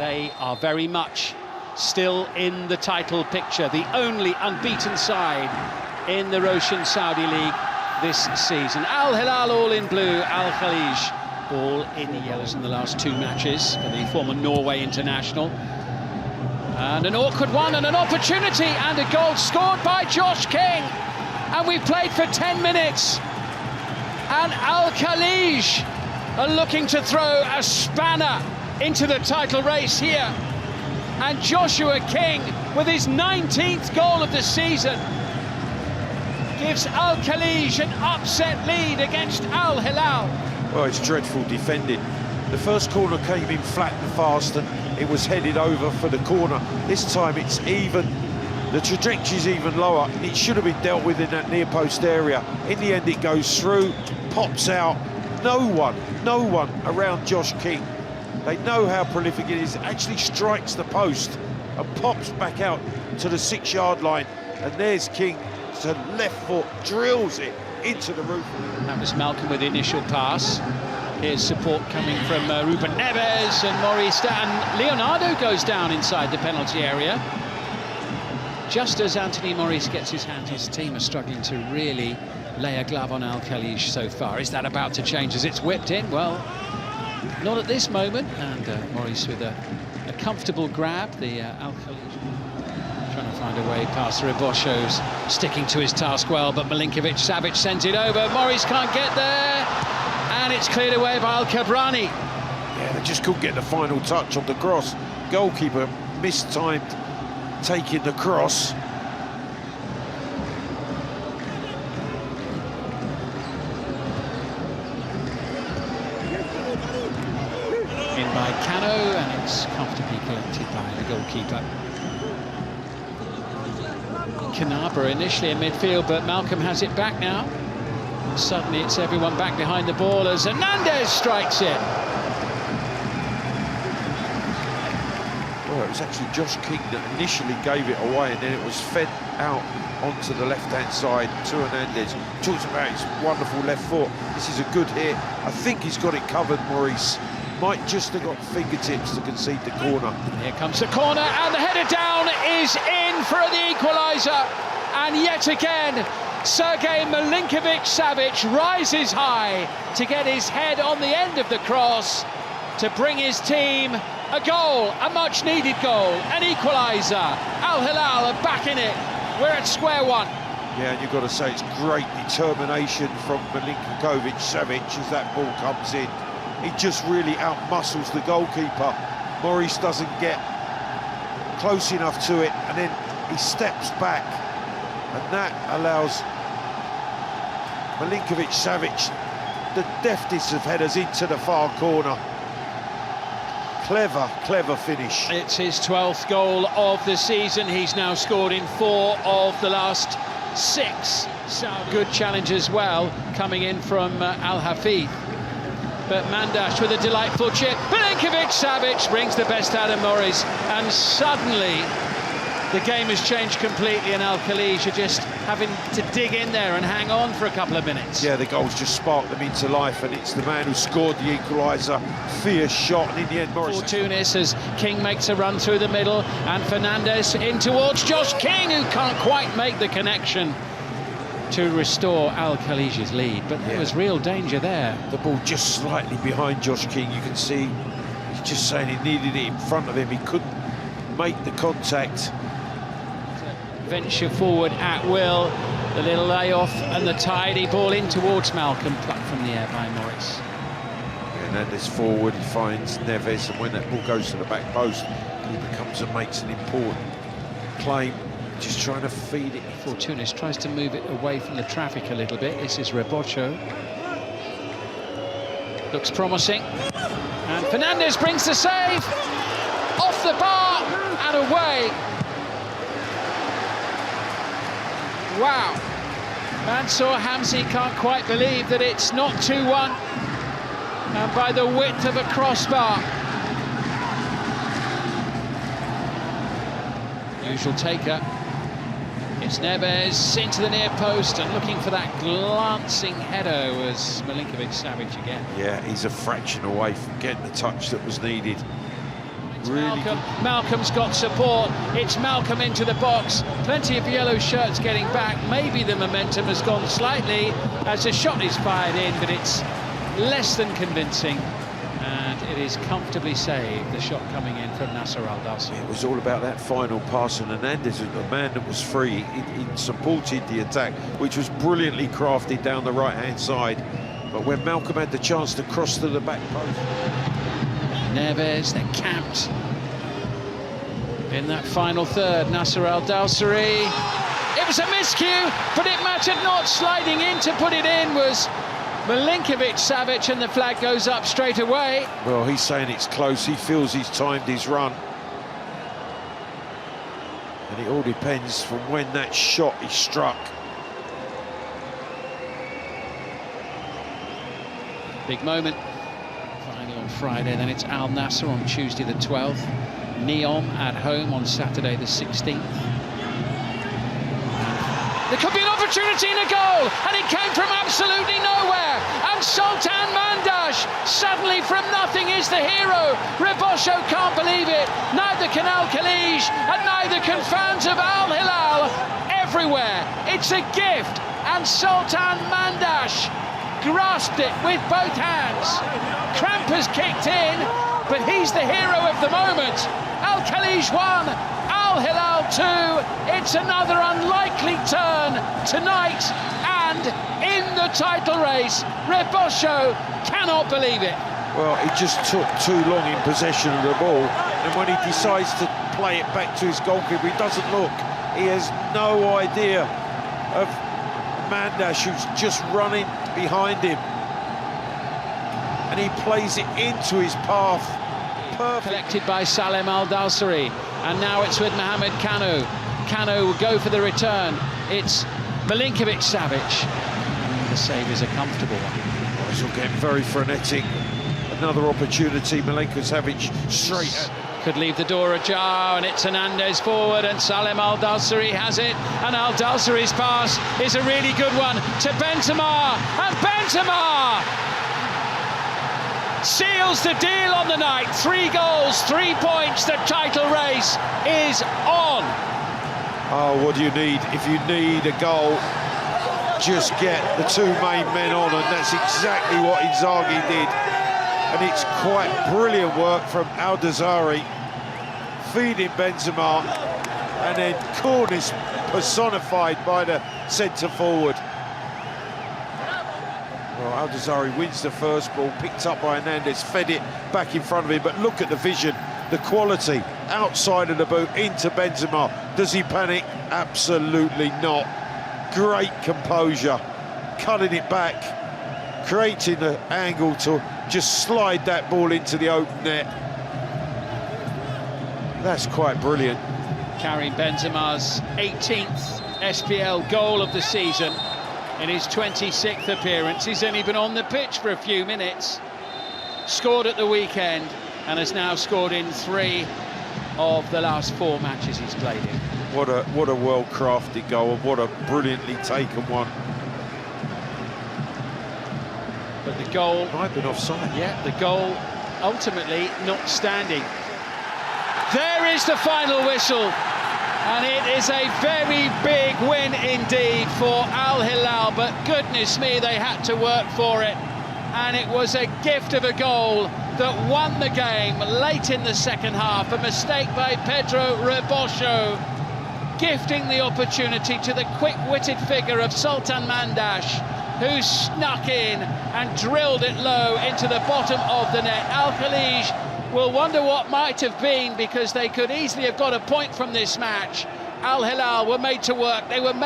they are very much still in the title picture, the only unbeaten side in the Roshn Saudi League this season. Al Hilal all in blue, Al Khaleej all in the yellows in the last two matches for the former Norway international. And an awkward one and an opportunity and a goal scored by Josh King. And we've played for 10 minutes. And Al Khaleej are looking to throw a spanner into the title race here. And Joshua King, with his 19th goal of the season, gives Al Khaleej an upset lead against Al Hilal. Well, it's dreadful defending. The first corner came in flat and fast and it was headed over for the corner. This time it's even. The trajectory's even lower. It should have been dealt with in that near post area. In the end, it goes through, pops out. No one around Josh King. They know how prolific it is. It actually strikes the post and pops back out to the 6-yard line. And there's King to left foot, drills it into the roof. That was Malcolm with the initial pass. Here's support coming from Ruben Neves and Maurice, and Leonardo goes down inside the penalty area. Just as Anthony Maurice gets his hand, his team are struggling to really lay a glove on Al Khaleej so far. Is that about to change as it's whipped in? Well, not at this moment. And Maurice with a comfortable grab. The Al Khaleej trying to find a way past Rebosho's sticking to his task well, but Milinkovic-Savic sends it over. Maurice can't get there, and it's cleared away by Al-Kabrani. Yeah, they just couldn't get the final touch on the cross. Goalkeeper mistimed taking the cross. In by Cano, and it's comfortably collected by the goalkeeper. Canabra initially in midfield, but Malcolm has it back now. And suddenly it's everyone back behind the ball as Hernandez strikes it. Well, it was actually Josh King that initially gave it away, and then it was fed out onto the left-hand side to Hernandez. Talks about his wonderful left foot. This is a good hit. I think he's got it covered, Maurice. Might just have got fingertips to concede the corner. Here comes the corner, and the header down is in for the equaliser. And yet again, Sergej Milinkovic-Savic rises high to get his head on the end of the cross to bring his team a goal, a much-needed goal, an equaliser. Al Hilal are back in it. We're at square one. Yeah, and you've got to say it's great determination from Milinkovic-Savic as that ball comes in. He just really outmuscles the goalkeeper. Maurice doesn't get close enough to it, and then he steps back, and that allows Milinkovic-Savic the deftest of headers into the far corner. Clever finish. It's his 12th goal of the season. He's now scored in 4 of the last 6. So good challenge as well, coming in from Al-Hafid. But Mandash with a delightful chip. Milinkovic-Savic brings the best out of Maurice, and suddenly the game has changed completely, and Al Khaleej are just having to dig in there and hang on for a couple of minutes. Yeah, the goals just sparked them into life, and it's the man who scored the equaliser. Fierce shot, and in the end, Maurice. For Tunis as King makes a run through the middle, and Fernandez in towards Josh King, who can't quite make the connection to restore Al Khaleej's lead, but there was real danger there. The ball just slightly behind Josh King. You can see he's just saying he needed it in front of him. He couldn't make the contact. Venture forward at will, the little layoff and the tidy ball in towards Malcolm, plucked from the air by Maurice. Hernandez forward, he finds Neves, and when that ball goes to the back post, he becomes and makes an important claim. Just trying to feed it. For Tunis tries to move it away from the traffic a little bit. This is Rebosho. Looks promising. And Fernandez brings the save. Off the bar and away. Wow. Mansour Hamzi can't quite believe that it's not 2-1. And by the width of a crossbar. Usual taker. It's Neves into the near post and looking for that glancing header was Milinkovic-Savic again. Yeah, he's a fraction away from getting the touch that was needed. Really good. Malcolm's got support. It's Malcolm into the box. Plenty of yellow shirts getting back. Maybe the momentum has gone slightly as the shot is fired in, but it's less than convincing. And it is comfortably saved, the shot coming in from Nasser Al-Dawsari. It was all about that final pass, and Hernandez, the man that was free, he supported the attack, which was brilliantly crafted down the right-hand side. But when Malcolm had the chance to cross to the back post... Neves, they're capped in that final third. Nasser Al-Dawsari. It was a miscue, but it mattered not. Sliding in to put it in was Milinkovic-Savic, and the flag goes up straight away. Well, he's saying it's close. He feels he's timed his run. And it all depends from when that shot is struck. Big moment. Final on Friday, then it's Al Nassr on Tuesday the 12th. Neom at home on Saturday the 16th. There could be an opportunity in a goal, and it came from absolutely nowhere. And Sultan Mandash, suddenly from nothing, is the hero. Rebosho can't believe it. Neither can Al Khaleej, and neither can fans of Al Hilal. Everywhere, it's a gift, and Sultan Mandash grasped it with both hands. Cramp has kicked in, but he's the hero of the moment. Al Khaleej 1, Al Hilal 2. It's another unlikely turn tonight, and in the title race, Rebosho cannot believe it. Well, he just took too long in possession of the ball, and when he decides to play it back to his goalkeeper, he doesn't look. He has no idea of Mandash, who's just running behind him, and he plays it into his path. Perfect. Collected by Salem Al-Dawsari, and now it's with Mohamed Kanu. Kanu will go for the return. It's Milinkovic-Savic. The save is a comfortable one. This will get very frenetic. Another opportunity. Milinkovic-Savic straight. Could leave the door ajar, and it's Hernandez forward, and Salem Al-Dawsari has it, and Al-Dawsari's pass is a really good one to Benzema, and Benzema seals the deal on the night. 3 goals, 3 points, the title race is on. Oh, what do you need? If you need a goal, just get the 2 main men on, and that's exactly what Inzaghi did. And it's quite brilliant work from Al-Dawsari, feeding Benzema, and then coolness personified by the centre-forward. Well, Al-Dawsari wins the first ball, picked up by Hernandez, fed it back in front of him, but look at the vision, the quality, outside of the boot, into Benzema. Does he panic? Absolutely not. Great composure, cutting it back, creating the angle to just slide that ball into the open net. That's quite brilliant. Carrying Benzema's 18th SPL goal of the season in his 26th appearance. He's only been on the pitch for a few minutes. Scored at the weekend and has now scored in 3 of the last 4 matches he's played in. What a well-crafted goal, and what a brilliantly taken one. But the goal might have been offside. Yeah, the goal ultimately not standing. There is the final whistle, and it is a very big win indeed for Al Hilal, but goodness me, they had to work for it, and it was a gift of a goal that won the game late in the second half. A mistake by Pedro Rebosho, gifting the opportunity to the quick-witted figure of Sultan Mandash, who snuck in and drilled it low into the bottom of the net. Al Khaleej will wonder what might have been, because they could easily have got a point from this match. Al Hilal were made to work. They were made